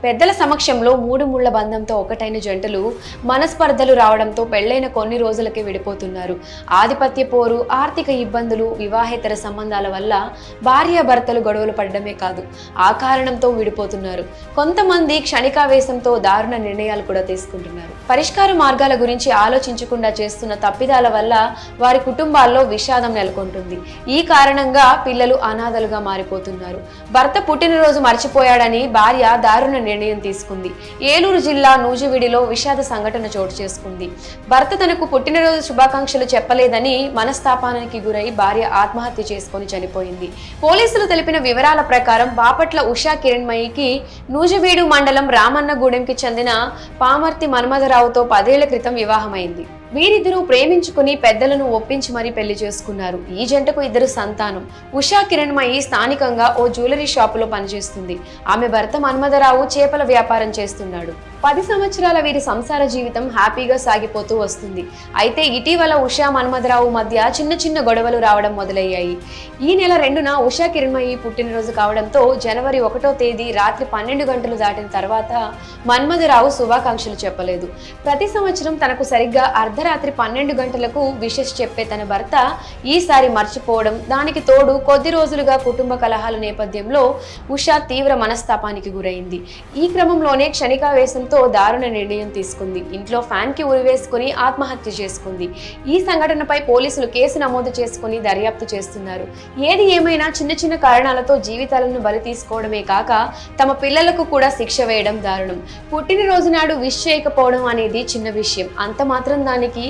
పెద్దల సమక్షంలో మూడు ముళ్ల బంధంతో ఒకటైన జంటలు మనస్పర్ధలు రావడంతో పెళ్లైన కొన్ని రోజులకే విడిపోతున్నారు. ఆధిపత్య పోరు, ఆర్థిక ఇబ్బందులు, వివాహేతర సంబంధాల వల్ల భార్యాభర్తలు గొడవలు పడడమే కాదు, ఆ కారణంతో విడిపోతున్నారు. కొంతమంది క్షణికావేశంతో దారుణ నిర్ణయాలు కూడా తీసుకుంటున్నారు. పరిష్కార మార్గాల గురించి ఆలోచించకుండా చేస్తున్న తప్పిదాల వల్ల వారి కుటుంబాల్లో విషాదం నెలకొంటుంది. ఈ కారణంగా పిల్లలు అనాథలుగా మారిపోతున్నారు. భర్త పుట్టినరోజు మర్చిపోయాడని భార్య దారుణ నిర్ణయం తీసుకుంది. ఏలూరు జిల్లా నూజివీడిలో విషాద సంఘటన చోటు చేసుకుంది. భర్త తనకు పుట్టినరోజు శుభాకాంక్షలు చెప్పలేదని మనస్తాపానికి గురై భార్య ఆత్మహత్య చేసుకొని చనిపోయింది. పోలీసులు తెలిపిన వివరాల ప్రకారం బాపట్ల ఉషా కిరణ్మయికి నూజివీడు మండలం రామన్నగూడెంకి చెందిన పామర్తి మన్మథరావుతో 10 ఏళ్ల క్రితం వివాహమైంది. వీరిద్దరూ ప్రేమించుకుని పెద్దలను ఒప్పించి మరీ పెళ్లి చేసుకున్నారు. ఈ జంటకు 2 సంతానం. ఉషా కిరణ్మయి స్థానికంగా ఓ జ్యువెలరీ షాపులో పనిచేస్తుంది. ఆమె భర్త మన్మథరావు చేపల వ్యాపారం చేస్తున్నాడు. 10 సంవత్సరాల వీరి సంసార జీవితం హ్యాపీగా సాగిపోతూ వస్తుంది. అయితే ఇటీవల ఉషా మన్మథరావు మధ్య చిన్న గొడవలు రావడం మొదలయ్యాయి. ఈ నెల 2న ఉషా కిరణ్మయి పుట్టినరోజు కావడంతో జనవరి 1వ తేదీ రాత్రి 12 గంటలు దాటిన తర్వాత మన్మథరావు శుభాకాంక్షలు చెప్పలేదు. ప్రతి సంవత్సరం తనకు సరిగ్గా అర్ధరాత్రి 12 గంటలకు విషెస్ చెప్పే తన భర్త ఈసారి మర్చిపోవడం, దానికి తోడు కొద్ది రోజులుగా కుటుంబ కలహాల నేపథ్యంలో ఉషా తీవ్ర మనస్తాపానికి గురైంది. ఈ క్రమంలోనే క్షణికావేశంతో దారుణ నిర్ణయం తీసుకుంది. ఇంట్లో ఫ్యాన్ కి ఉరివేసుకుని ఆత్మహత్య చేసుకుంది. ఈ సంఘటనపై పోలీసులు కేసు నమోదు చేసుకుని దర్యాప్తు చేస్తున్నారు. ఏది ఏమైనా చిన్న కారణాలతో జీవితాలను బలి తీసుకోవడమే కాక తమ పిల్లలకు కూడా శిక్ష వేయడం దారుణం. పుట్టినరోజు నాడు విష్ చేయకపోవడం అనేది చిన్న విషయం. అంత మాత్రం దానికి